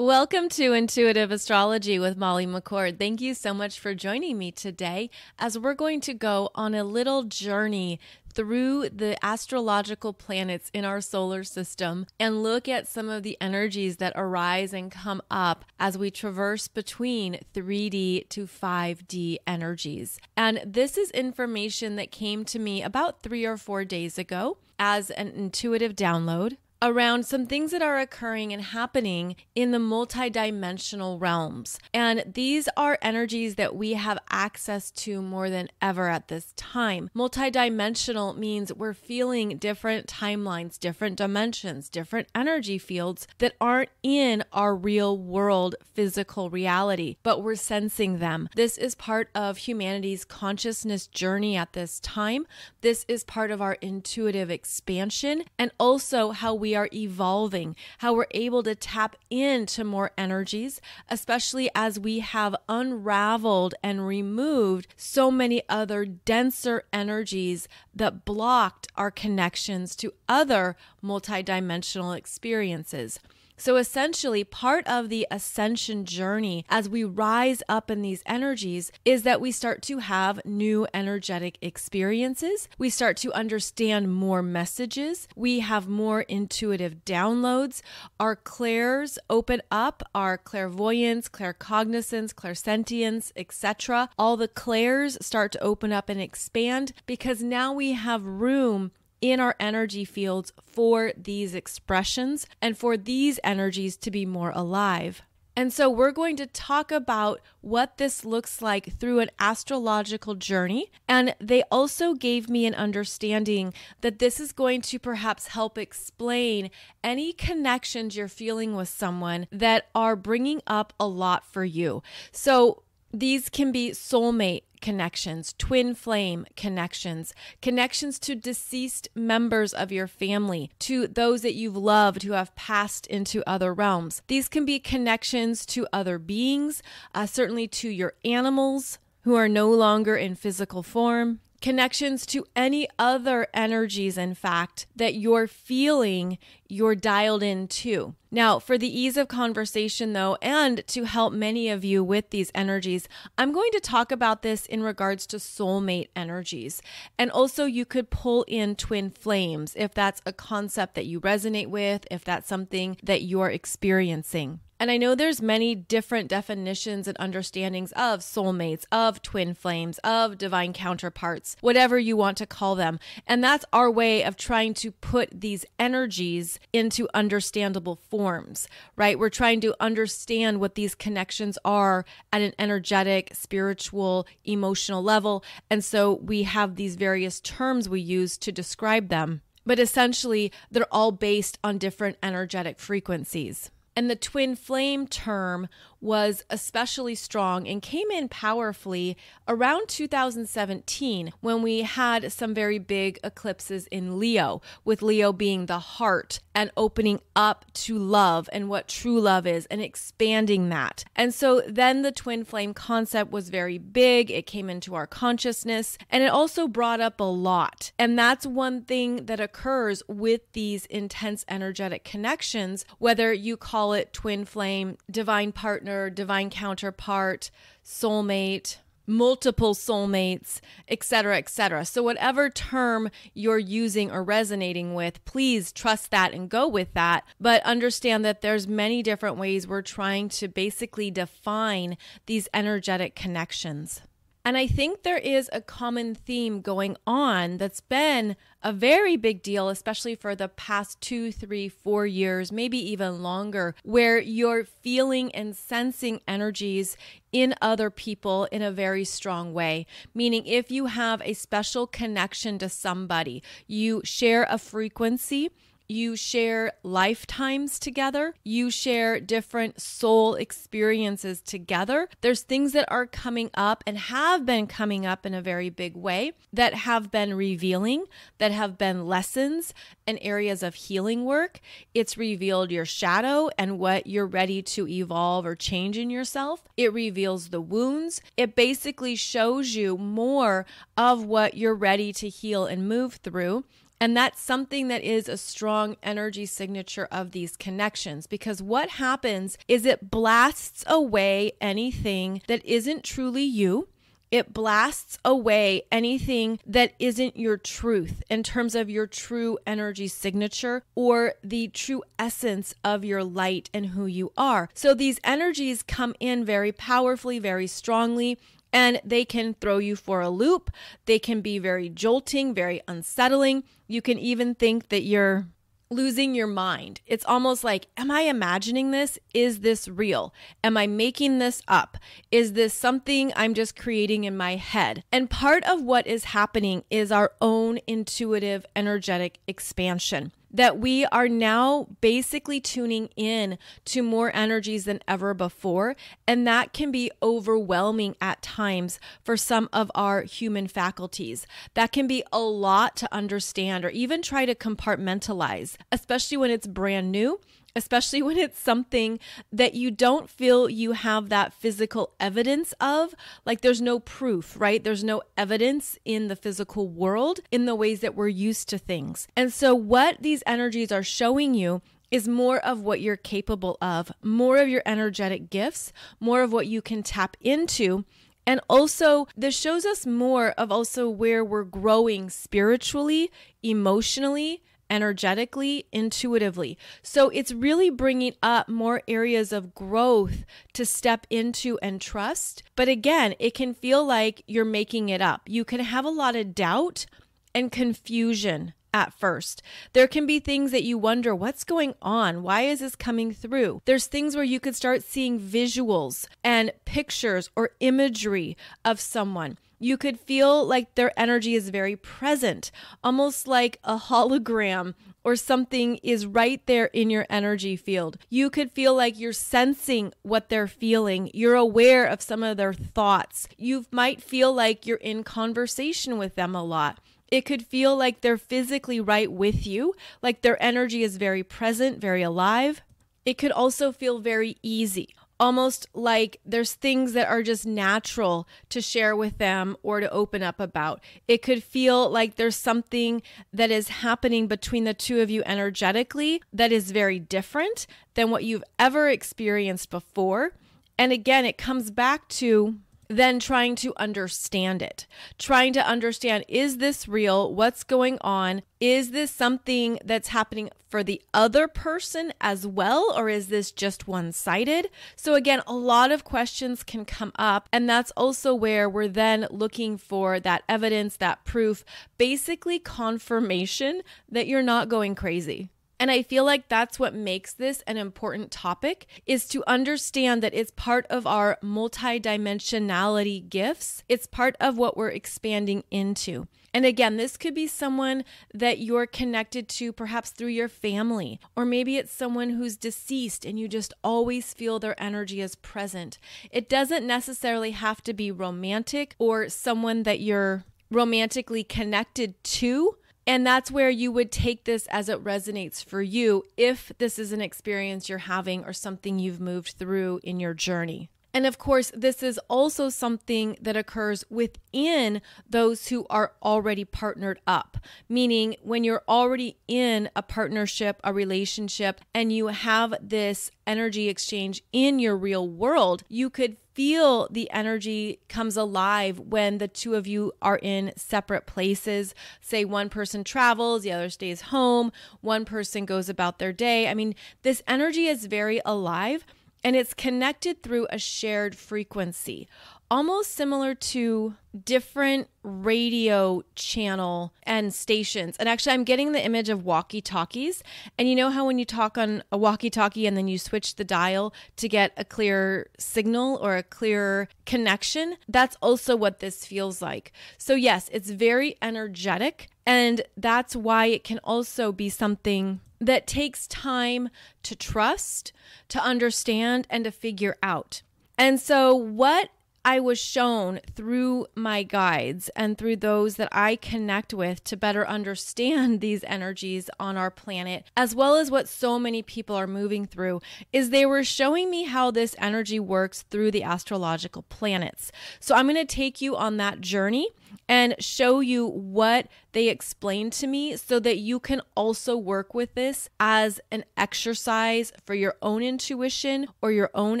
Welcome to Intuitive Astrology with Molly McCord. Thank you so much for joining me today as we're going to go on a little journey through the astrological planets in our solar system and look at some of the energies that arise and come up as we traverse between 3D to 5D energies. And this is information that came to me about 3 or 4 days ago as an intuitive download around some things that are occurring and happening in the multidimensional realms. And these are energies that we have access to more than ever at this time. Multidimensional means we're feeling different timelines, different dimensions, different energy fields that aren't in our real world physical reality, but we're sensing them. This is part of humanity's consciousness journey at this time. This is part of our intuitive expansion and also how we are evolving, how we're able to tap into more energies, especially as we have unraveled and removed so many other denser energies that blocked our connections to other multidimensional experiences. So essentially, part of the ascension journey as we rise up in these energies is that we start to have new energetic experiences. We start to understand more messages. We have more intuitive downloads. Our clairs open up, our clairvoyance, claircognizance, clairsentience, etc. All the clairs start to open up and expand because now we have room in our energy fields for these expressions and for these energies to be more alive. And so we're going to talk about what this looks like through an astrological journey. And they also gave me an understanding that this is going to perhaps help explain any connections you're feeling with someone that are bringing up a lot for you. So these can be soulmate connections, twin flame connections, connections to deceased members of your family, to those that you've loved who have passed into other realms. These can be connections to other beings, certainly to your animals who are no longer in physical form. Connections to any other energies, in fact, that you're feeling you're dialed into. Now, for the ease of conversation, though, and to help many of you with these energies, I'm going to talk about this in regards to soulmate energies. And also, you could pull in twin flames if that's a concept that you resonate with, if that's something that you're experiencing. And I know there's many different definitions and understandings of soulmates, of twin flames, of divine counterparts, whatever you want to call them. And that's our way of trying to put these energies into understandable forms, right? We're trying to understand what these connections are at an energetic, spiritual, emotional level. And so we have these various terms we use to describe them. But essentially, they're all based on different energetic frequencies. And the twin flame term was especially strong and came in powerfully around 2017 when we had some very big eclipses in Leo, with Leo being the heart and opening up to love and what true love is and expanding that. And so then the twin flame concept was very big. It came into our consciousness and it also brought up a lot. And that's one thing that occurs with these intense energetic connections, whether you call it twin flame, divine partner, divine counterpart, soulmate, multiple soulmates, etc., etc. So whatever term you're using or resonating with, please trust that and go with that. But understand that there's many different ways we're trying to basically define these energetic connections. And I think there is a common theme going on that's been a very big deal, especially for the past 2, 3, 4 years, maybe even longer, where you're feeling and sensing energies in other people in a very strong way. Meaning if you have a special connection to somebody, you share a frequency, you share lifetimes together, you share different soul experiences together. There's things that are coming up and have been coming up in a very big way that have been revealing, that have been lessons and areas of healing work. It's revealed your shadow and what you're ready to evolve or change in yourself. It reveals the wounds. It basically shows you more of what you're ready to heal and move through. And that's something that is a strong energy signature of these connections, because what happens is it blasts away anything that isn't truly you. It blasts away anything that isn't your truth in terms of your true energy signature or the true essence of your light and who you are. So these energies come in very powerfully, very strongly, and they can throw you for a loop. They can be very jolting, very unsettling. You can even think that you're losing your mind. It's almost like, am I imagining this? Is this real? Am I making this up? Is this something I'm just creating in my head? And part of what is happening is our own intuitive, energetic expansion, that we are now basically tuning in to more energies than ever before. And that can be overwhelming at times for some of our human faculties. That can be a lot to understand or even try to compartmentalize, especially when it's brand new. Especially when it's something that you don't feel you have that physical evidence of, like there's no proof, right? There's no evidence in the physical world in the ways that we're used to things. And so what these energies are showing you is more of what you're capable of, more of your energetic gifts, more of what you can tap into. And also, this shows us more of also where we're growing spiritually, emotionally, energetically, intuitively. So it's really bringing up more areas of growth to step into and trust. But again, it can feel like you're making it up. You can have a lot of doubt and confusion at first. There can be things that you wonder, what's going on? Why is this coming through? There's things where you could start seeing visuals and pictures or imagery of someone. You could feel like their energy is very present, almost like a hologram or something is right there in your energy field. You could feel like you're sensing what they're feeling. You're aware of some of their thoughts. You might feel like you're in conversation with them a lot. It could feel like they're physically right with you, like their energy is very present, very alive. It could also feel very easy. Almost like there's things that are just natural to share with them or to open up about. It could feel like there's something that is happening between the two of you energetically that is very different than what you've ever experienced before. And again, it comes back to then trying to understand it, trying to understand, is this real? What's going on? Is this something that's happening for the other person as well? Or is this just one-sided? So again, a lot of questions can come up, and that's also where we're then looking for that evidence, that proof, basically confirmation that you're not going crazy. And I feel like that's what makes this an important topic, is to understand that it's part of our multidimensionality gifts. It's part of what we're expanding into. And again, this could be someone that you're connected to perhaps through your family, or maybe it's someone who's deceased and you just always feel their energy is present. It doesn't necessarily have to be romantic or someone that you're romantically connected to. And that's where you would take this as it resonates for you if this is an experience you're having or something you've moved through in your journey. And of course, this is also something that occurs within those who are already partnered up, meaning when you're already in a partnership, a relationship, and you have this energy exchange in your real world, you could feel the energy comes alive when the two of you are in separate places. Say one person travels, the other stays home, one person goes about their day. I mean, this energy is very alive. And it's connected through a shared frequency, almost similar to different radio channel and stations. And actually, I'm getting the image of walkie-talkies. And you know how when you talk on a walkie-talkie and then you switch the dial to get a clear signal or a clear connection? That's also what this feels like. So yes, it's very energetic. And that's why it can also be something that takes time to trust, to understand, and to figure out. And so what I was shown through my guides and through those that I connect with to better understand these energies on our planet, as well as what so many people are moving through, is they were showing me how this energy works through the astrological planets. So I'm going to take you on that journey. and show you what they explained to me so that you can also work with this as an exercise for your own intuition or your own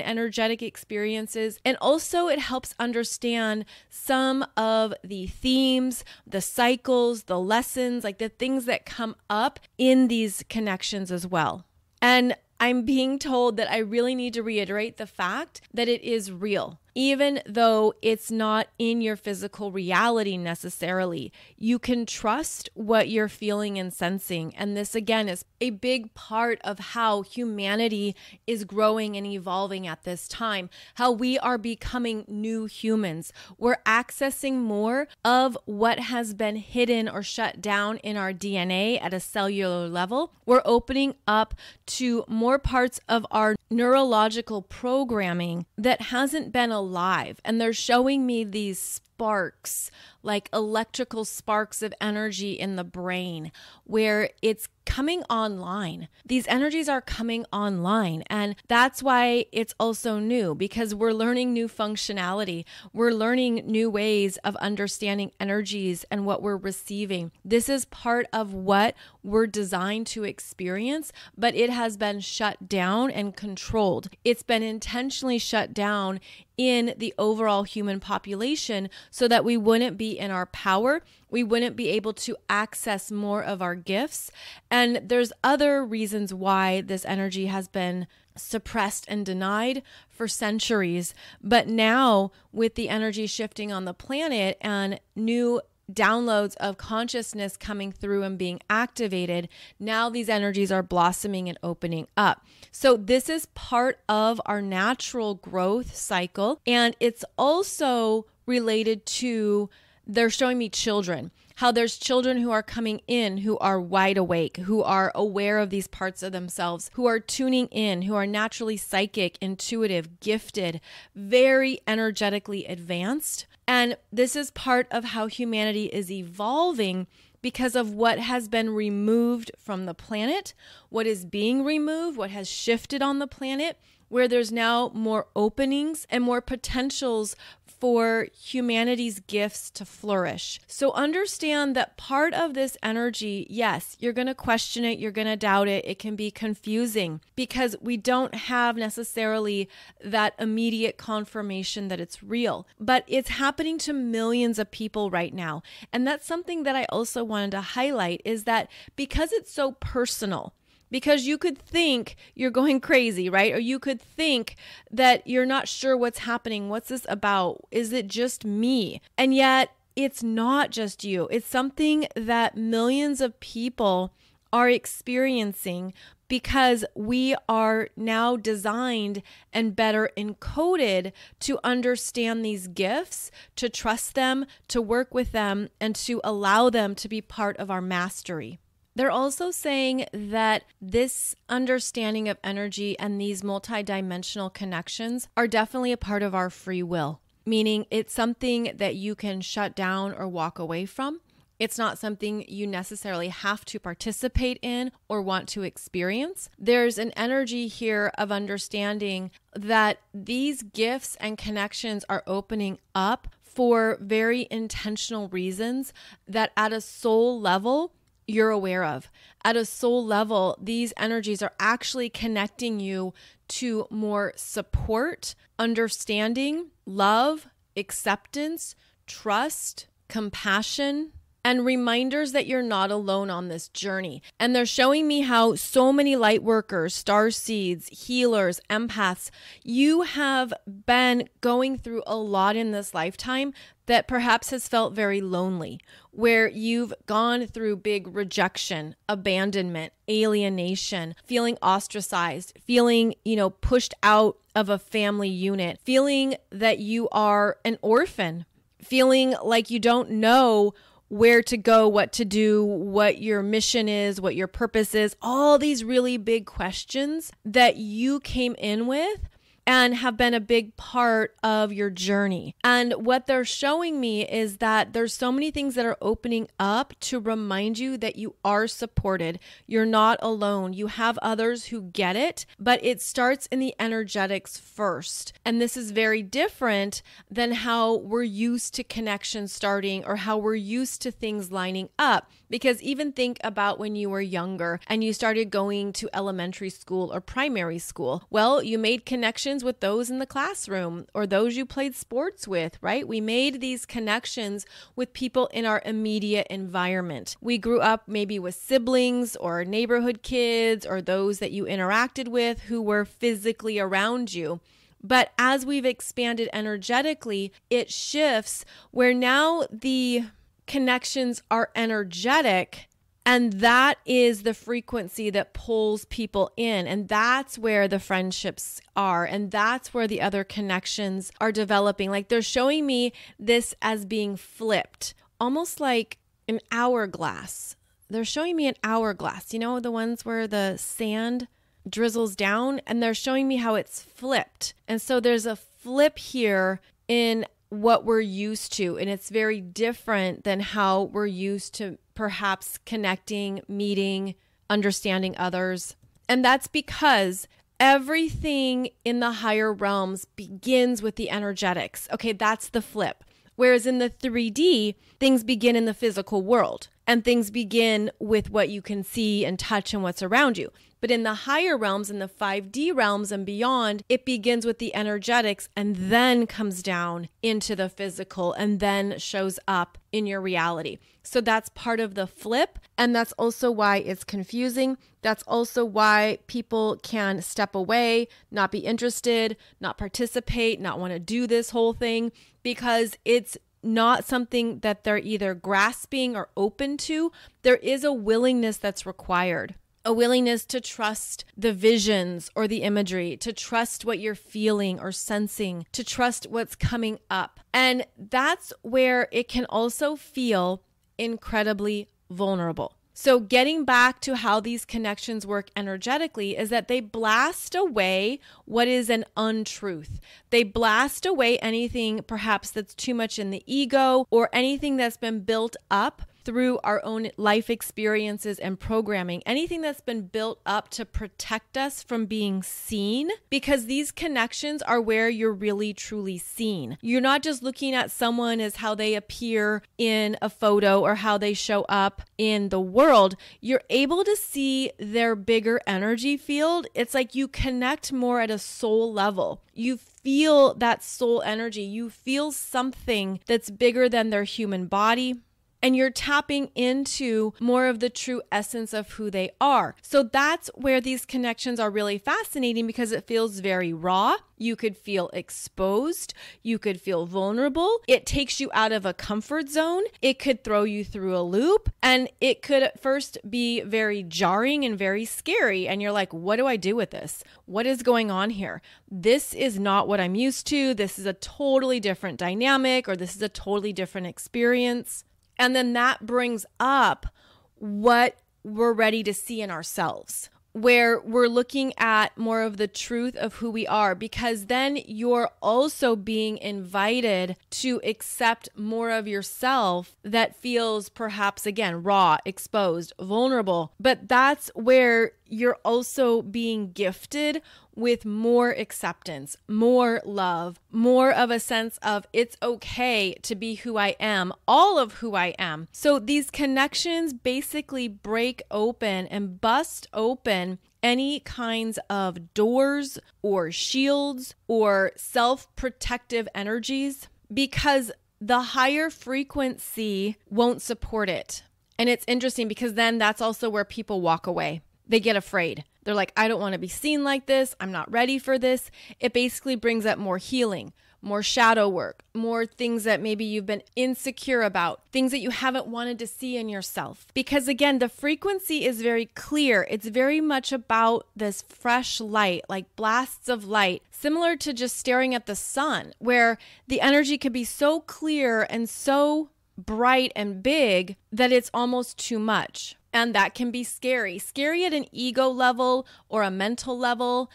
energetic experiences. And also it helps understand some of the themes, the cycles, the lessons, like the things that come up in these connections as well. And I'm being told that I really need to reiterate the fact that it is real. Even though it's not in your physical reality necessarily, you can trust what you're feeling and sensing. And this, again, is a big part of how humanity is growing and evolving at this time, how we are becoming new humans. We're accessing more of what has been hidden or shut down in our DNA at a cellular level. We're opening up to more parts of our neurological programming that hasn't been alive. And they're showing me these sparks, like electrical sparks of energy in the brain, where it's coming online. These energies are coming online. And that's why it's also new, because we're learning new functionality. We're learning new ways of understanding energies and what we're receiving. This is part of what we're designed to experience, but it has been shut down and controlled. It's been intentionally shut down in the overall human population so that we wouldn't be in our power. We wouldn't be able to access more of our gifts. And there's other reasons why this energy has been suppressed and denied for centuries. But now, with the energy shifting on the planet and new downloads of consciousness coming through and being activated, now these energies are blossoming and opening up. So this is part of our natural growth cycle. And it's also related to, they're showing me children, how there's children who are coming in who are wide awake, who are aware of these parts of themselves, who are tuning in, who are naturally psychic, intuitive, gifted, very energetically advanced. And this is part of how humanity is evolving because of what has been removed from the planet, what is being removed, what has shifted on the planet, where there's now more openings and more potentials for humanity's gifts to flourish. So understand that part of this energy, yes, you're going to question it, you're going to doubt it, it can be confusing because we don't have necessarily that immediate confirmation that it's real. But it's happening to millions of people right now. And that's something that I also wanted to highlight, is that because it's so personal, because you could think you're going crazy, right? Or you could think that you're not sure what's happening. What's this about? Is it just me? And yet it's not just you. It's something that millions of people are experiencing because we are now designed and better encoded to understand these gifts, to trust them, to work with them, and to allow them to be part of our mastery. They're also saying that this understanding of energy and these multidimensional connections are definitely a part of our free will, meaning it's something that you can shut down or walk away from. It's not something you necessarily have to participate in or want to experience. There's an energy here of understanding that these gifts and connections are opening up for very intentional reasons that at a soul level, you're aware of. At a soul level, these energies are actually connecting you to more support, understanding, love, acceptance, trust, compassion, and reminders that you're not alone on this journey. And they're showing me how so many light workers, star seeds, healers, empaths, you have been going through a lot in this lifetime that perhaps has felt very lonely, where you've gone through big rejection, abandonment, alienation, feeling ostracized, feeling, pushed out of a family unit, feeling that you are an orphan, feeling like you don't know where to go, what to do, what your mission is, what your purpose is, all these really big questions that you came in with and have been a big part of your journey. And what they're showing me is that there's so many things that are opening up to remind you that you are supported. You're not alone. You have others who get it, but it starts in the energetics first. And this is very different than how we're used to connections starting or how we're used to things lining up. Because even think about when you were younger and you started going to elementary school or primary school. Well, you made connections with those in the classroom or those you played sports with, right? We made these connections with people in our immediate environment. We grew up maybe with siblings or neighborhood kids or those that you interacted with who were physically around you. But as we've expanded energetically, it shifts where now the connections are energetic, and that is the frequency that pulls people in, and that's where the friendships are, and that's where the other connections are developing. Like they're showing me this as being flipped, almost like an hourglass. They're showing me an hourglass, you know, the ones where the sand drizzles down, and they're showing me how it's flipped. And so there's a flip here in what we're used to, and it's very different than how we're used to perhaps connecting, meeting, understanding others. And that's because everything in the higher realms begins with the energetics. Okay, that's the flip. Whereas in the 3D, things begin in the physical world and things begin with what you can see and touch and what's around you. But in the higher realms, in the 5D realms and beyond, it begins with the energetics and then comes down into the physical and then shows up in your reality. So that's part of the flip. And that's also why it's confusing. That's also why people can step away, not be interested, not participate, not want to do this whole thing, because it's not something that they're either grasping or open to. There is a willingness that's required. A willingness to trust the visions or the imagery, to trust what you're feeling or sensing, to trust what's coming up. And that's where it can also feel incredibly vulnerable. So getting back to how these connections work energetically is that they blast away what is an untruth. They blast away anything perhaps that's too much in the ego or anything that's been built up through our own life experiences and programming, anything that's been built up to protect us from being seen, because these connections are where you're really truly seen. You're not just looking at someone as how they appear in a photo or how they show up in the world. You're able to see their bigger energy field. It's like you connect more at a soul level. You feel that soul energy. You feel something that's bigger than their human body. And you're tapping into more of the true essence of who they are. So that's where these connections are really fascinating, because it feels very raw. You could feel exposed. You could feel vulnerable. It takes you out of a comfort zone. It could throw you through a loop. And it could at first be very jarring and very scary. And you're like, what do I do with this? What is going on here? This is not what I'm used to. This is a totally different dynamic, or this is a totally different experience. And then that brings up what we're ready to see in ourselves, where we're looking at more of the truth of who we are, because then you're also being invited to accept more of yourself that feels perhaps, again, raw, exposed, vulnerable. But that's where you're also being gifted with more acceptance, more love, more of a sense of it's okay to be who I am, all of who I am. So these connections basically break open and bust open any kinds of doors or shields or self-protective energies, because the higher frequency won't support it. And it's interesting because then that's also where people walk away. They get afraid. They're like, I don't want to be seen like this. I'm not ready for this. It basically brings up more healing, more shadow work, more things that maybe you've been insecure about, things that you haven't wanted to see in yourself. Because again, the frequency is very clear. It's very much about this fresh light, like blasts of light, similar to just staring at the sun, where the energy could be so clear and so bright and big that it's almost too much. And that can be scary. Scary at an ego level or a mental level,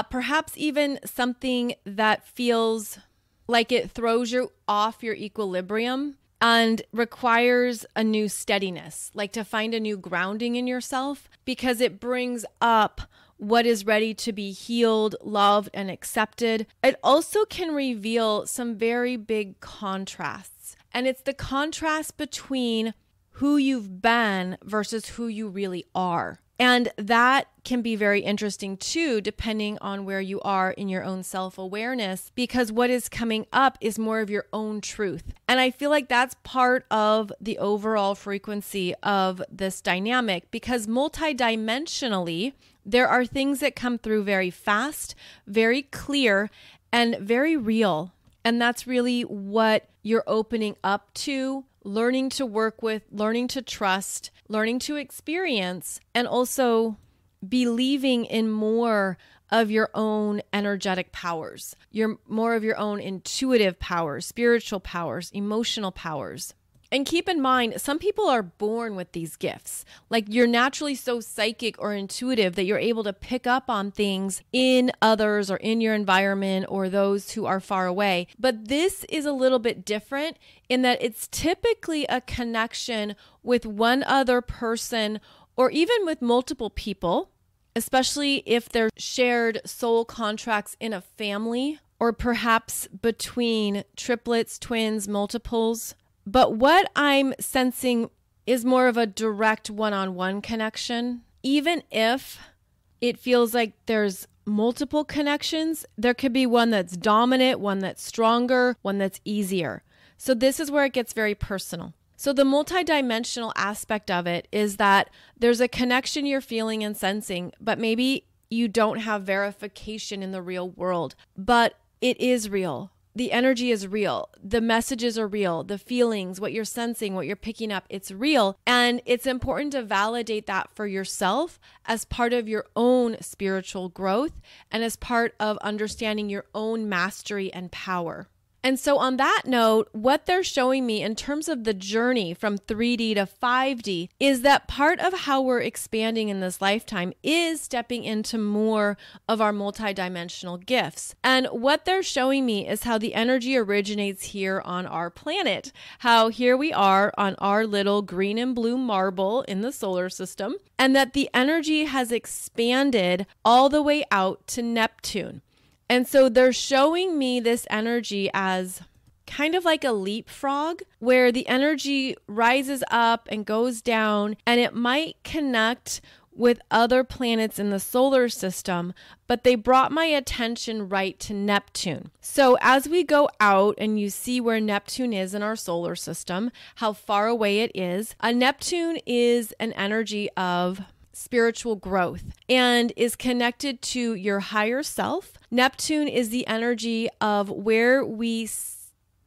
perhaps even something that feels like it throws you off your equilibrium and requires a new steadiness, like to find a new grounding in yourself, because it brings up what is ready to be healed, loved, and accepted. It also can reveal some very big contrasts. And it's the contrast between who you've been versus who you really are. And that can be very interesting too, depending on where you are in your own self-awareness, because what is coming up is more of your own truth. And I feel like that's part of the overall frequency of this dynamic, because multidimensionally, there are things that come through very fast, very clear, and very real. And that's really what you're opening up to, learning to work with, learning to trust, learning to experience, and also believing in more of your own energetic powers, more of your own intuitive powers, spiritual powers, emotional powers. And keep in mind, some people are born with these gifts. Like you're naturally so psychic or intuitive that you're able to pick up on things in others or in your environment or those who are far away. But this is a little bit different in that it's typically a connection with one other person or even with multiple people, especially if they're shared soul contracts in a family or perhaps between triplets, twins, multiples. But what I'm sensing is more of a direct one-on-one connection. Even if it feels like there's multiple connections, there could be one that's dominant, one that's stronger, one that's easier. So this is where it gets very personal. So the multidimensional aspect of it is that there's a connection you're feeling and sensing, but maybe you don't have verification in the real world, but it is real. The energy is real. The messages are real. The feelings, what you're sensing, what you're picking up, it's real. And it's important to validate that for yourself as part of your own spiritual growth and as part of understanding your own mastery and power. And so on that note, what they're showing me in terms of the journey from 3D to 5D is that part of how we're expanding in this lifetime is stepping into more of our multidimensional gifts. And what they're showing me is how the energy originates here on our planet, how here we are on our little green and blue marble in the solar system, and that the energy has expanded all the way out to Neptune. And so they're showing me this energy as kind of like a leapfrog where the energy rises up and goes down, and it might connect with other planets in the solar system, but they brought my attention right to Neptune. So as we go out and you see where Neptune is in our solar system, how far away it is, Neptune is an energy of spiritual growth and is connected to your higher self. Neptune is the energy of where we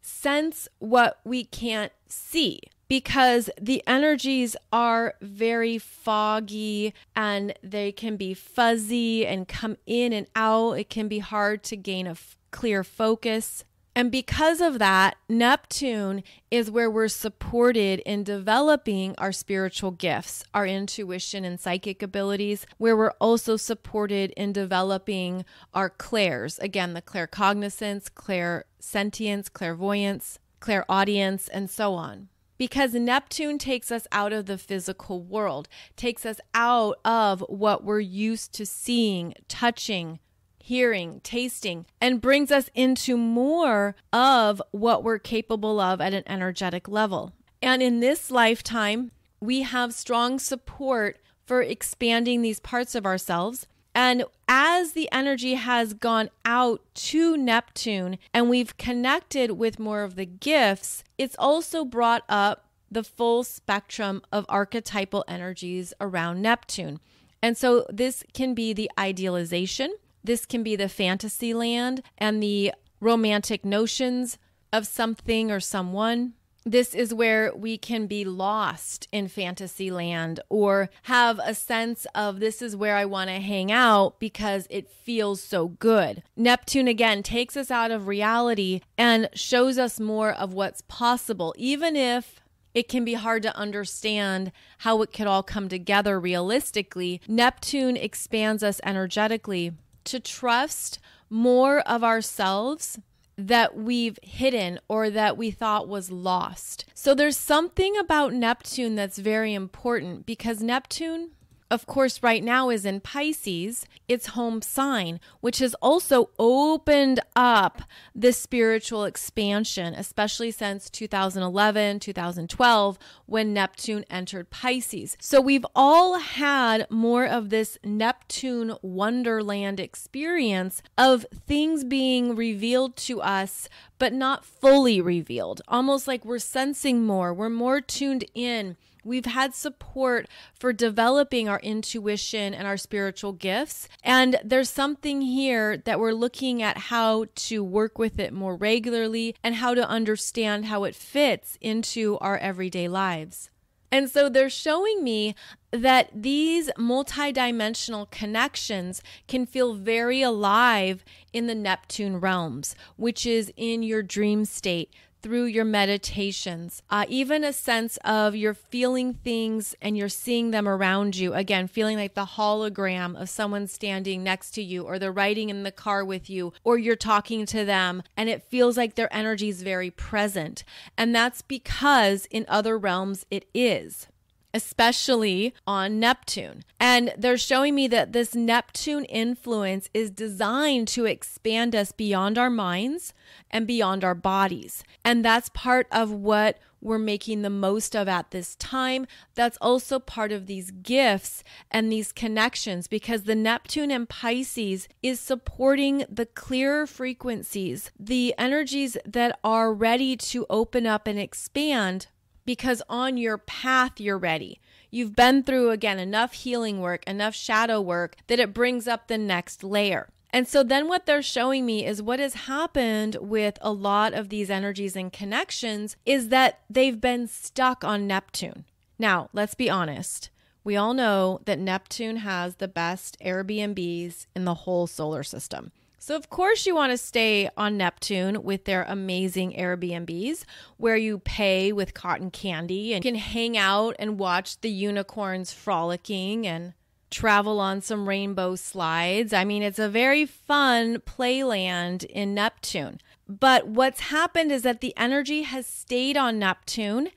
sense what we can't see, because the energies are very foggy and they can be fuzzy and come in and out. It can be hard to gain a clear focus. And because of that, Neptune is where we're supported in developing our spiritual gifts, our intuition and psychic abilities, where we're also supported in developing our clairs. Again, the claircognizance, clairsentience, clairvoyance, clairaudience, and so on. Because Neptune takes us out of the physical world, takes us out of what we're used to seeing, touching, hearing, tasting, and brings us into more of what we're capable of at an energetic level. And in this lifetime, we have strong support for expanding these parts of ourselves. And as the energy has gone out to Neptune and we've connected with more of the gifts, it's also brought up the full spectrum of archetypal energies around Neptune. And so this can be the idealization. This can be the fantasy land and the romantic notions of something or someone. This is where we can be lost in fantasy land or have a sense of this is where I want to hang out because it feels so good. Neptune, again, takes us out of reality and shows us more of what's possible, even if it can be hard to understand how it could all come together realistically. Neptune expands us energetically to trust more of ourselves that we've hidden or that we thought was lost. So there's something about Neptune that's very important, because Neptune, of course, right now is in Pisces, its home sign, which has also opened up this spiritual expansion, especially since 2011, 2012, when Neptune entered Pisces. So we've all had more of this Neptune wonderland experience of things being revealed to us, but not fully revealed. Almost like we're sensing more, we're more tuned in. We've had support for developing our intuition and our spiritual gifts. And there's something here that we're looking at how to work with it more regularly and how to understand how it fits into our everyday lives. And so they're showing me that these multidimensional connections can feel very alive in the Neptune realms, which is in your dream state, through your meditations, even a sense of you're feeling things and you're seeing them around you. Again, feeling like the hologram of someone standing next to you, or they're riding in the car with you, or you're talking to them and it feels like their energy is very present. And that's because in other realms it is, especially on Neptune. And they're showing me that this Neptune influence is designed to expand us beyond our minds and beyond our bodies. And that's part of what we're making the most of at this time. That's also part of these gifts and these connections, because the Neptune in Pisces is supporting the clearer frequencies, the energies that are ready to open up and expand. Because on your path, you're ready. You've been through, again, enough healing work, enough shadow work that it brings up the next layer. And so then what they're showing me is what has happened with a lot of these energies and connections is that they've been stuck on Neptune. Now, let's be honest. We all know that Neptune has the best Airbnbs in the whole solar system. So of course you want to stay on Neptune with their amazing Airbnbs where you pay with cotton candy and can hang out and watch the unicorns frolicking and travel on some rainbow slides. I mean, it's a very fun playland in Neptune. But what's happened is that the energy has stayed on Neptune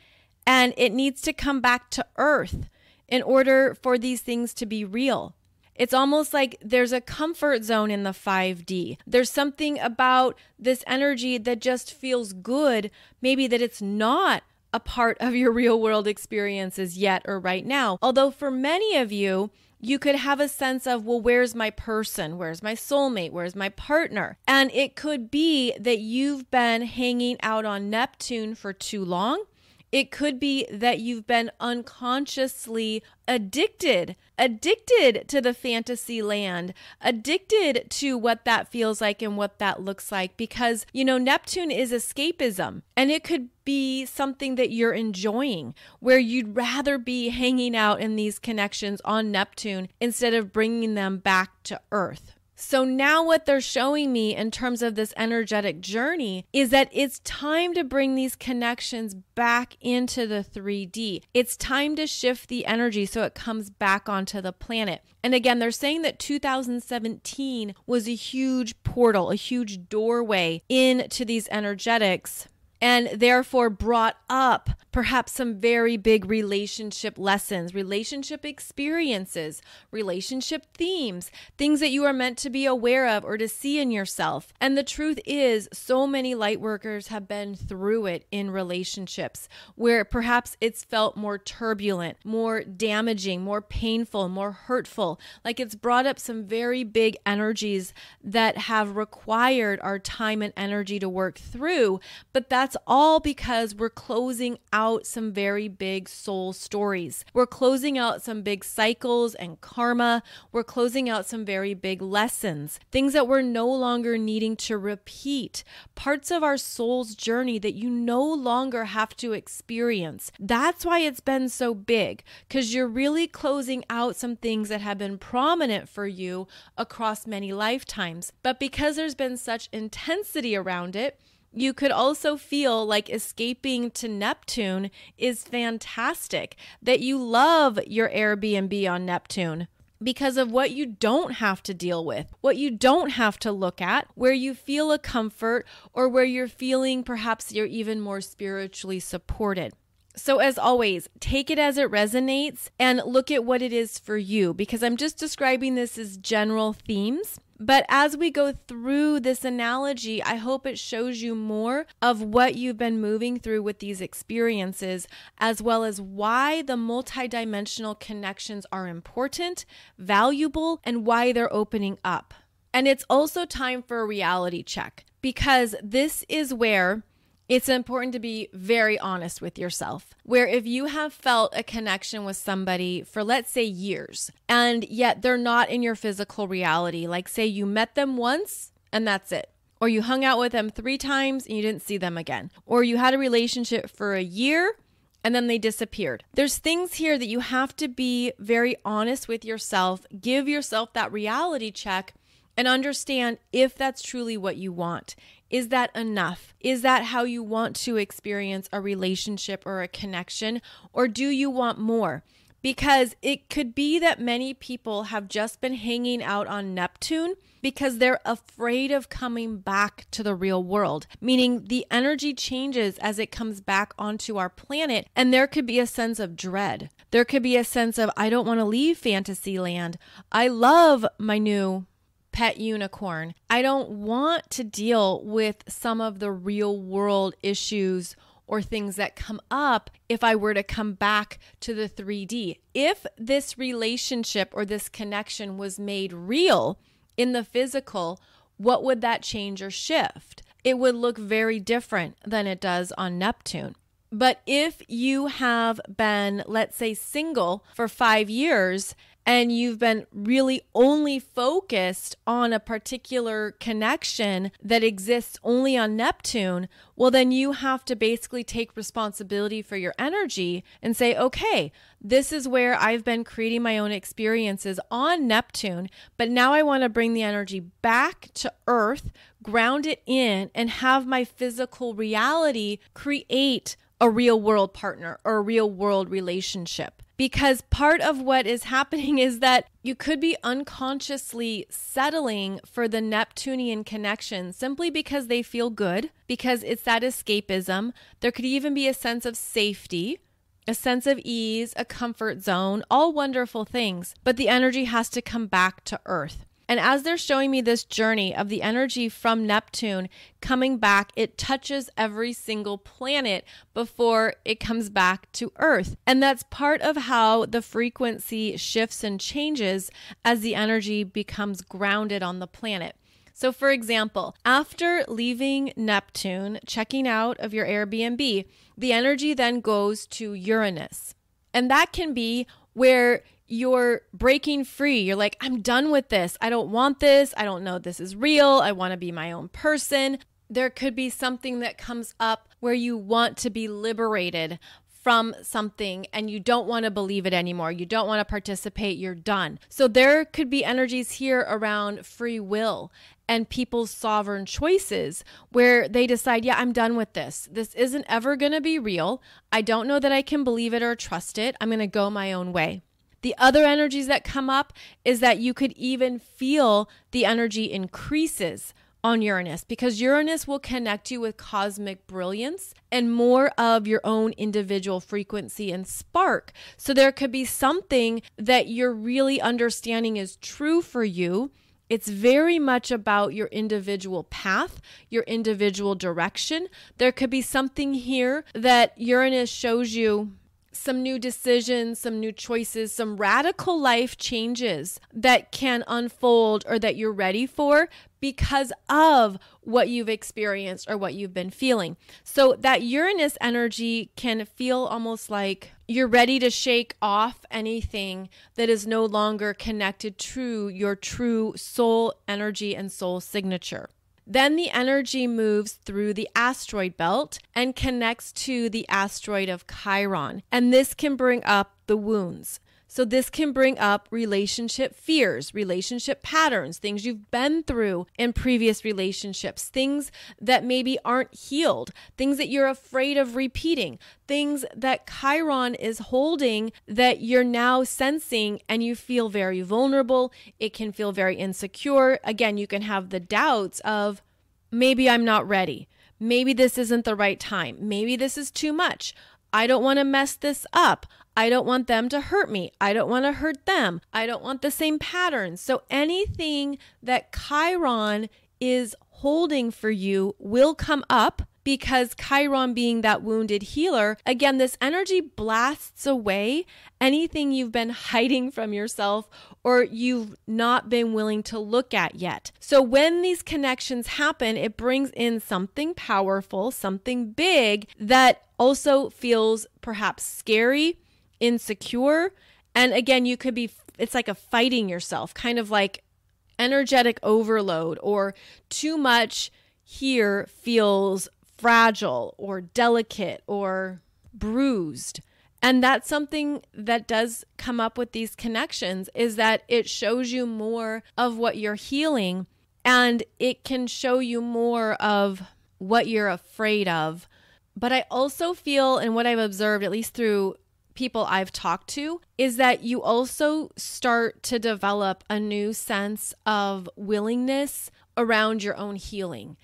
and it needs to come back to Earth in order for these things to be real. It's almost like there's a comfort zone in the 5D. There's something about this energy that just feels good, maybe that it's not a part of your real world experiences yet or right now. Although for many of you, you could have a sense of, well, where's my person? Where's my soulmate? Where's my partner? And it could be that you've been hanging out on Neptune for too long. It could be that you've been unconsciously addicted to the fantasy land, addicted to what that feels like and what that looks like, because, Neptune is escapism, and it could be something that you're enjoying, where you'd rather be hanging out in these connections on Neptune instead of bringing them back to Earth. So now what they're showing me in terms of this energetic journey is that it's time to bring these connections back into the 3D. It's time to shift the energy so it comes back onto the planet. And again, they're saying that 2017 was a huge portal, a huge doorway into these energetics, and therefore brought up perhaps some very big relationship lessons, relationship experiences, relationship themes, things that you are meant to be aware of or to see in yourself. And the truth is, so many light workers have been through it in relationships where perhaps it's felt more turbulent, more damaging, more painful, more hurtful. Like it's brought up some very big energies that have required our time and energy to work through. But that's all because we're closing out some very big soul stories. We're closing out some big cycles and karma. We're closing out some very big lessons, things that we're no longer needing to repeat, parts of our soul's journey that you no longer have to experience. That's why it's been so big, because you're really closing out some things that have been prominent for you across many lifetimes. But because there's been such intensity around it, You could also feel like escaping to Neptune is fantastic, that you love your Airbnb on Neptune because of what you don't have to deal with, what you don't have to look at, where you feel a comfort, or where you're feeling perhaps you're even more spiritually supported. So as always, take it as it resonates and look at what it is for you, because I'm just describing this as general themes. But as we go through this analogy, I hope it shows you more of what you've been moving through with these experiences, as well as why the multidimensional connections are important, valuable, and why they're opening up. And it's also time for a reality check, because this is where it's important to be very honest with yourself, where if you have felt a connection with somebody for, let's say, years, and yet they're not in your physical reality, like say you met them once and that's it, or you hung out with them 3 times and you didn't see them again, or you had a relationship for a year and then they disappeared. There's things here that you have to be very honest with yourself, give yourself that reality check, and understand if that's truly what you want. Is that enough? Is that how you want to experience a relationship or a connection? Or do you want more? Because it could be that many people have just been hanging out on Neptune because they're afraid of coming back to the real world, meaning the energy changes as it comes back onto our planet, and there could be a sense of dread. There could be a sense of, I don't want to leave Fantasyland. I love my new pet unicorn. I don't want to deal with some of the real world issues or things that come up if I were to come back to the 3D. If this relationship or this connection was made real in the physical, what would that change or shift? It would look very different than it does on Neptune. But if you have been, let's say, single for 5 years, and you've been really only focused on a particular connection that exists only on Neptune, well, then you have to basically take responsibility for your energy and say, okay, this is where I've been creating my own experiences on Neptune, but now I want to bring the energy back to Earth, ground it in, and have my physical reality create a real world partner or a real world relationship. Because part of what is happening is that you could be unconsciously settling for the Neptunian connection simply because they feel good, because it's that escapism. There could even be a sense of safety, a sense of ease, a comfort zone, all wonderful things. But the energy has to come back to Earth. And as they're showing me this journey of the energy from Neptune coming back, it touches every single planet before it comes back to Earth. And that's part of how the frequency shifts and changes as the energy becomes grounded on the planet. So for example, after leaving Neptune, checking out of your Airbnb, the energy then goes to Uranus. And that can be where you're breaking free. You're like, I'm done with this. I don't want this. I don't know this is real. I want to be my own person. There could be something that comes up where you want to be liberated from something and you don't want to believe it anymore. You don't want to participate. You're done. So there could be energies here around free will and people's sovereign choices where they decide, yeah, I'm done with this. This isn't ever going to be real. I don't know that I can believe it or trust it. I'm going to go my own way. The other energies that come up is that you could even feel the energy increases on Uranus, because Uranus will connect you with cosmic brilliance and more of your own individual frequency and spark. So there could be something that you're really understanding is true for you. It's very much about your individual path, your individual direction. There could be something here that Uranus shows you, some new decisions, some new choices, some radical life changes that can unfold or that you're ready for because of what you've experienced or what you've been feeling. So that Uranus energy can feel almost like you're ready to shake off anything that is no longer connected to your true soul energy and soul signature. Then the energy moves through the asteroid belt and connects to the asteroid of Chiron. And this can bring up the wounds. So this can bring up relationship fears, relationship patterns, things you've been through in previous relationships, things that maybe aren't healed, things that you're afraid of repeating, things that Chiron is holding that you're now sensing and you feel very vulnerable. It can feel very insecure. Again, you can have the doubts of maybe I'm not ready. Maybe this isn't the right time. Maybe this is too much. I don't want to mess this up. I don't want them to hurt me. I don't want to hurt them. I don't want the same patterns. So anything that Chiron is holding for you will come up because Chiron being that wounded healer, again, this energy blasts away anything you've been hiding from yourself or you've not been willing to look at yet. So when these connections happen, it brings in something powerful, something big that also feels perhaps scary, insecure. And again, it's like a fighting yourself, kind of like energetic overload or too much here feels fragile or delicate or bruised. And that's something that does come up with these connections is that it shows you more of what you're healing and it can show you more of what you're afraid of. But I also feel, and what I've observed, at least through people I've talked to, is that you also start to develop a new sense of willingness around your own healing.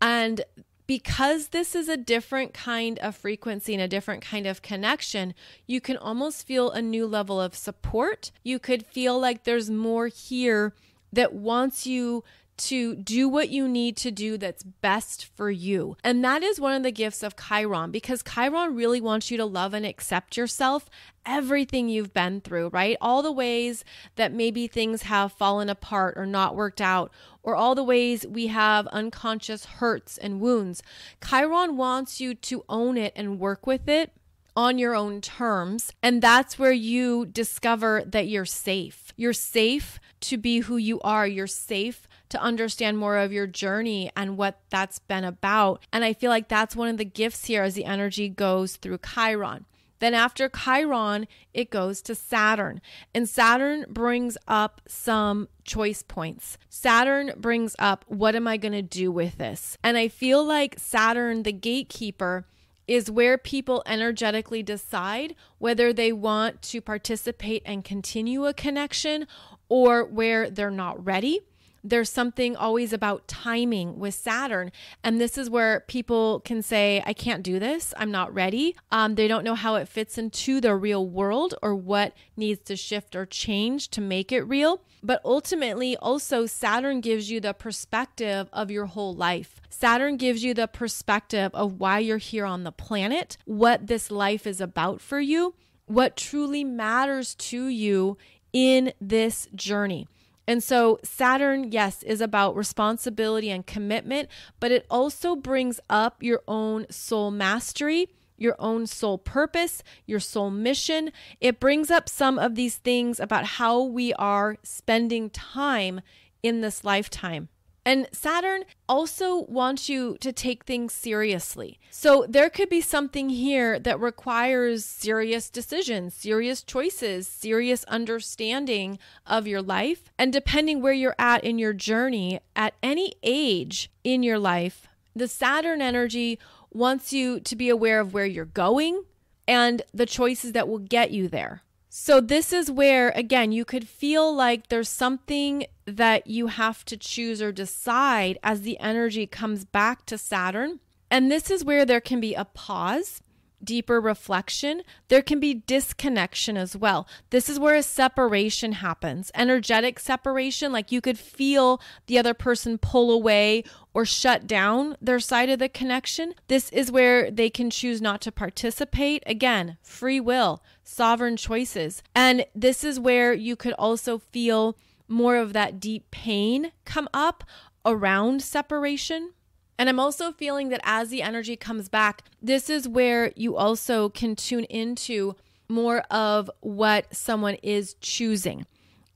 And because this is a different kind of frequency and a different kind of connection, you can almost feel a new level of support. You could feel like there's more here that wants you to do what you need to do that's best for you. And that is one of the gifts of Chiron, because Chiron really wants you to love and accept yourself, everything you've been through, right? All the ways that maybe things have fallen apart or not worked out, or all the ways we have unconscious hurts and wounds. Chiron wants you to own it and work with it on your own terms. And that's where you discover that you're safe. You're safe to be who you are. You're safe to understand more of your journey and what that's been about. And I feel like that's one of the gifts here as the energy goes through Chiron. Then after Chiron, it goes to Saturn. And Saturn brings up some choice points. Saturn brings up, what am I going to do with this? And I feel like Saturn, the gatekeeper, is where people energetically decide whether they want to participate and continue a connection or where they're not ready. There's something always about timing with Saturn. And this is where people can say, I can't do this. I'm not ready. They don't know how it fits into the real world or what needs to shift or change to make it real. But ultimately, also, Saturn gives you the perspective of your whole life. Saturn gives you the perspective of why you're here on the planet, what this life is about for you, what truly matters to you in this journey. And so Saturn, yes, is about responsibility and commitment, but it also brings up your own soul mastery, your own soul purpose, your soul mission. It brings up some of these things about how we are spending time in this lifetime. And Saturn also wants you to take things seriously. So there could be something here that requires serious decisions, serious choices, serious understanding of your life. And depending where you're at in your journey, at any age in your life, the Saturn energy wants you to be aware of where you're going and the choices that will get you there. So this is where, again, you could feel like there's something that you have to choose or decide as the energy comes back to Saturn. And this is where there can be a pause, deeper reflection. There can be disconnection as well. This is where a separation happens, energetic separation, like you could feel the other person pull away or shut down their side of the connection. This is where they can choose not to participate. Again, free will, sovereign choices. And this is where you could also feel more of that deep pain come up around separation. And I'm also feeling that as the energy comes back, this is where you also can tune into more of what someone is choosing.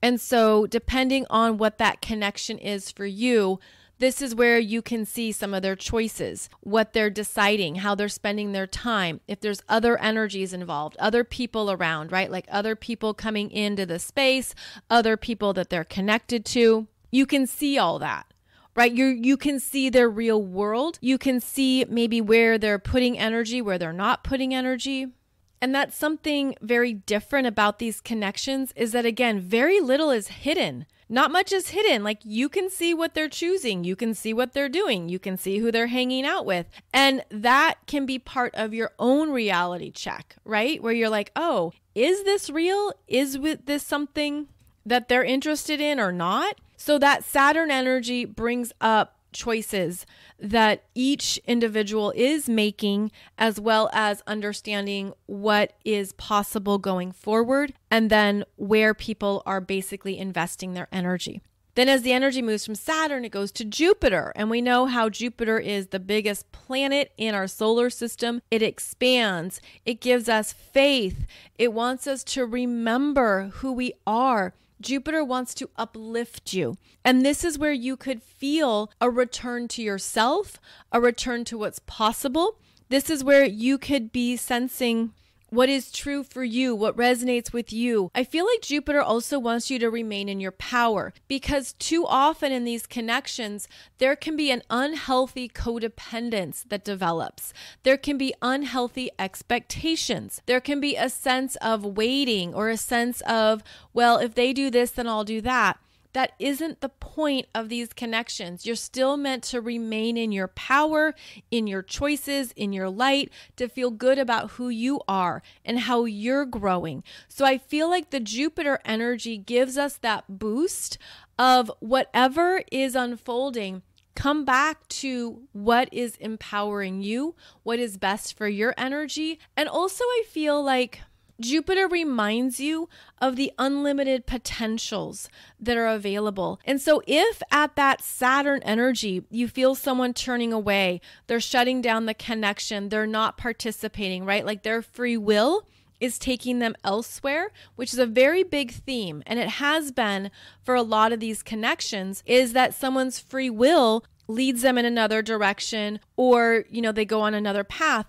And so depending on what that connection is for you, This is where you can see some of their choices, what they're deciding, how they're spending their time, if there's other energies involved, other people around, right? Like other people coming into the space, other people that they're connected to. You can see all that, right? You can see their real world. You can see maybe where they're putting energy, where they're not putting energy. And that's something very different about these connections is that, again, very little is hidden. Not much is hidden. Like you can see what they're choosing. You can see what they're doing. You can see who they're hanging out with. And that can be part of your own reality check, right? Where you're like, oh, is this real? Is this something that they're interested in or not? So that Saturn energy brings up choices that each individual is making, as well as understanding what is possible going forward, and then where people are basically investing their energy. Then as the energy moves from Saturn, it goes to Jupiter. And we know how Jupiter is the biggest planet in our solar system. It expands. It gives us faith. It wants us to remember who we are. Jupiter wants to uplift you. And this is where you could feel a return to yourself, a return to what's possible. This is where you could be sensing what is true for you, what resonates with you. I feel like Jupiter also wants you to remain in your power, because too often in these connections, there can be an unhealthy codependence that develops. There can be unhealthy expectations. There can be a sense of waiting or a sense of, well, if they do this, then I'll do that. That isn't the point of these connections. You're still meant to remain in your power, in your choices, in your light, to feel good about who you are and how you're growing. So I feel like the Jupiter energy gives us that boost of whatever is unfolding. Come back to what is empowering you, what is best for your energy. And also I feel like Jupiter reminds you of the unlimited potentials that are available. And so if at that Saturn energy, you feel someone turning away, they're shutting down the connection, they're not participating, right? Like their free will is taking them elsewhere, which is a very big theme. And it has been for a lot of these connections, is that someone's free will leads them in another direction, or, they go on another path.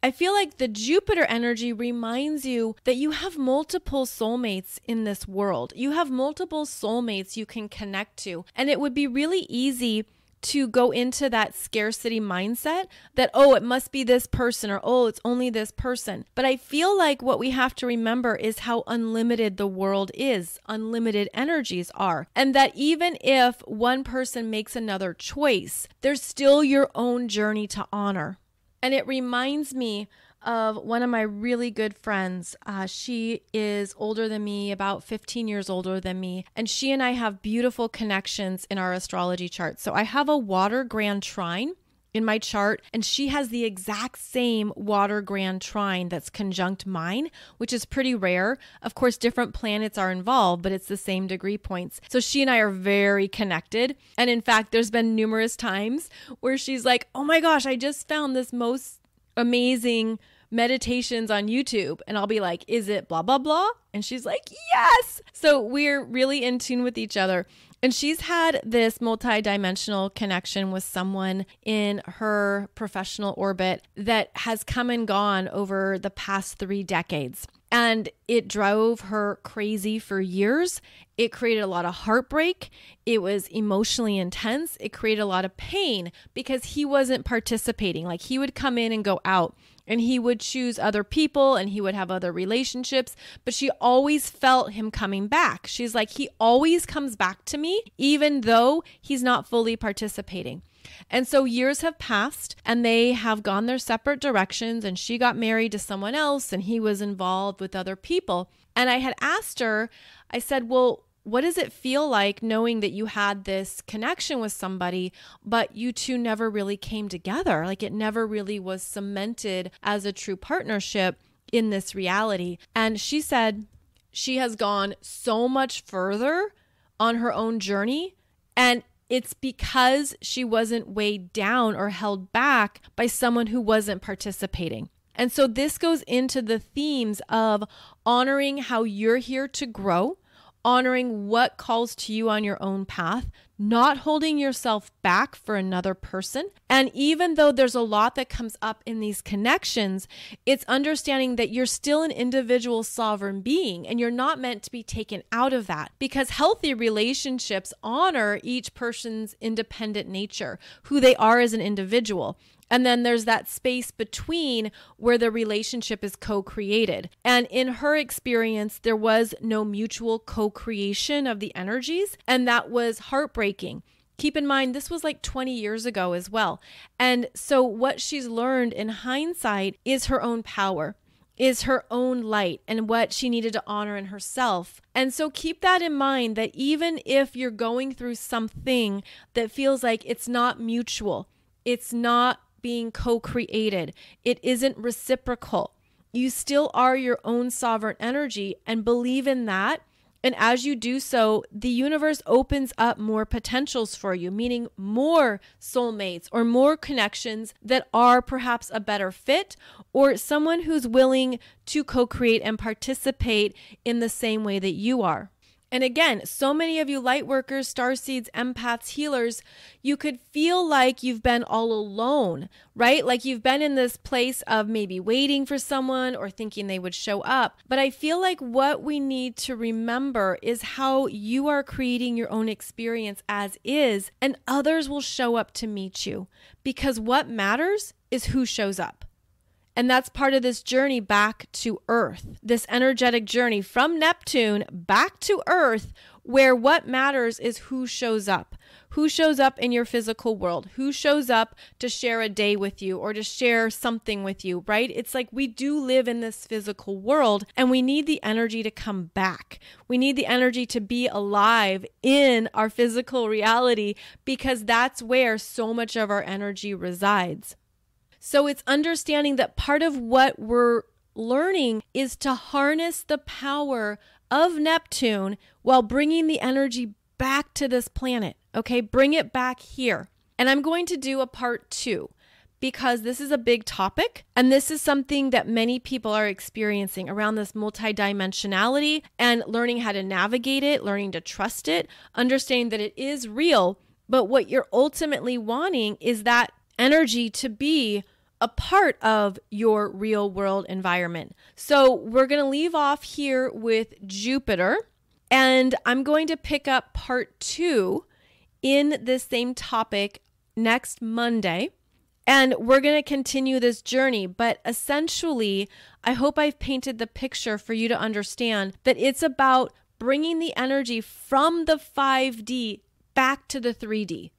I feel like the Jupiter energy reminds you that you have multiple soulmates in this world. You have multiple soulmates you can connect to. And it would be really easy to go into that scarcity mindset that, oh, it must be this person, or, oh, it's only this person. But I feel like what we have to remember is how unlimited the world is, unlimited energies are. And that even if one person makes another choice, there's still your own journey to honor. And it reminds me of one of my really good friends. She is older than me, about 15 years older than me. And she and I have beautiful connections in our astrology chart. So I have a water grand trine in my chart, and she has the exact same water grand trine that's conjunct mine, which is pretty rare. Of course, different planets are involved, but it's the same degree points. So she and I are very connected. And in fact, there's been numerous times where she's like, oh my gosh, I just found this most amazing meditations on YouTube. And I'll be like, is it blah, blah, blah? And she's like, yes. So we're really in tune with each other. And she's had this multidimensional connection with someone in her professional orbit that has come and gone over the past 3 decades. And it drove her crazy for years. It created a lot of heartbreak. It was emotionally intense. It created a lot of pain because he wasn't participating. Like he would come in and go out, and he would choose other people, and he would have other relationships, but she always felt him coming back. She's like, he always comes back to me, even though he's not fully participating. And so years have passed, and they have gone their separate directions, and she got married to someone else, and he was involved with other people. And I had asked her, I said, well, what does it feel like knowing that you had this connection with somebody, but you two never really came together? Like it never really was cemented as a true partnership in this reality. And she said she has gone so much further on her own journey, and it's because she wasn't weighed down or held back by someone who wasn't participating. And so this goes into the themes of honoring how you're here to grow, honoring what calls to you on your own path, not holding yourself back for another person. And even though there's a lot that comes up in these connections, it's understanding that you're still an individual sovereign being and you're not meant to be taken out of that, because healthy relationships honor each person's independent nature, who they are as an individual. And then there's that space between where the relationship is co-created. And in her experience, there was no mutual co-creation of the energies, and that was heartbreaking. Keep in mind, this was like 20 years ago as well. And so what she's learned in hindsight is her own power, is her own light, and what she needed to honor in herself. And so keep that in mind, that even if you're going through something that feels like it's not mutual, it's not being co-created, it isn't reciprocal, you still are your own sovereign energy, and believe in that. And as you do so, the universe opens up more potentials for you, meaning more soulmates or more connections that are perhaps a better fit, or someone who's willing to co-create and participate in the same way that you are. And again, so many of you light workers, starseeds, empaths, healers, you could feel like you've been all alone, right? Like you've been in this place of maybe waiting for someone or thinking they would show up. But I feel like what we need to remember is how you are creating your own experience as is, and others will show up to meet you, because what matters is who shows up. And that's part of this journey back to Earth, this energetic journey from Neptune back to Earth, where what matters is who shows up in your physical world, who shows up to share a day with you or to share something with you, right? It's like we do live in this physical world, and we need the energy to come back. We need the energy to be alive in our physical reality, because that's where so much of our energy resides. So it's understanding that part of what we're learning is to harness the power of Neptune while bringing the energy back to this planet, okay? Bring it back here. And I'm going to do a part 2, because this is a big topic, and this is something that many people are experiencing around this multidimensionality and learning how to navigate it, learning to trust it, understanding that it is real, but what you're ultimately wanting is that energy to be a part of your real world environment. So we're going to leave off here with Jupiter, and I'm going to pick up part 2 in this same topic next Monday. And we're going to continue this journey. But essentially, I hope I've painted the picture for you to understand that it's about bringing the energy from the 5D back to the 3D.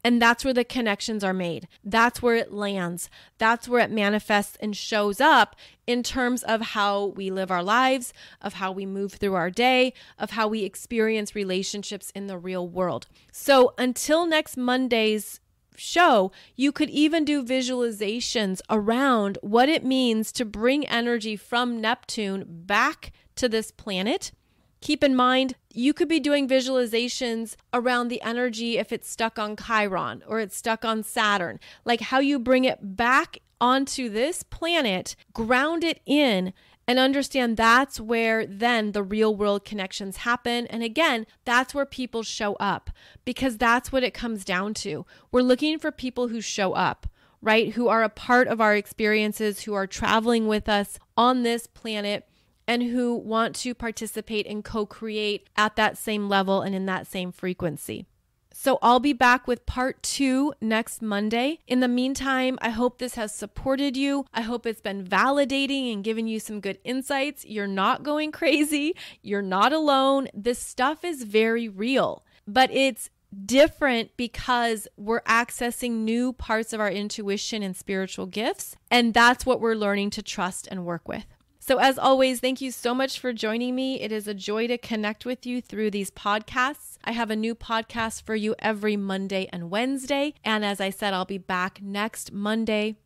And that's where the connections are made. That's where it lands. That's where it manifests and shows up in terms of how we live our lives, of how we move through our day, of how we experience relationships in the real world. So until next Monday's show, you could even do visualizations around what it means to bring energy from Neptune back to this planet. Keep in mind, you could be doing visualizations around the energy if it's stuck on Chiron or it's stuck on Saturn, like how you bring it back onto this planet, ground it in, and understand that's where then the real world connections happen. And again, that's where people show up, because that's what it comes down to. We're looking for people who show up, right? Who are a part of our experiences, who are traveling with us on this planet, and who want to participate and co-create at that same level and in that same frequency. So I'll be back with part 2 next Monday. In the meantime, I hope this has supported you. I hope it's been validating and given you some good insights. You're not going crazy. You're not alone. This stuff is very real, but it's different because we're accessing new parts of our intuition and spiritual gifts. And that's what we're learning to trust and work with. So as always, thank you so much for joining me. It is a joy to connect with you through these podcasts. I have a new podcast for you every Monday and Wednesday. And as I said, I'll be back next Monday,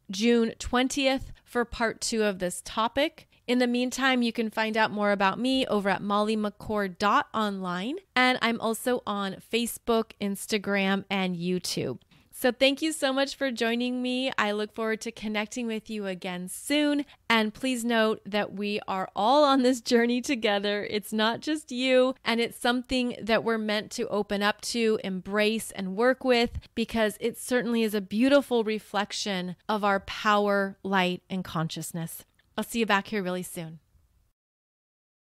June 20th, for part 2 of this topic. In the meantime, you can find out more about me over at mollymccord.online. And I'm also on Facebook, Instagram, and YouTube. So thank you so much for joining me. I look forward to connecting with you again soon. And please note that we are all on this journey together. It's not just you, and it's something that we're meant to open up to, embrace, and work with, because it certainly is a beautiful reflection of our power, light, and consciousness. I'll see you back here really soon.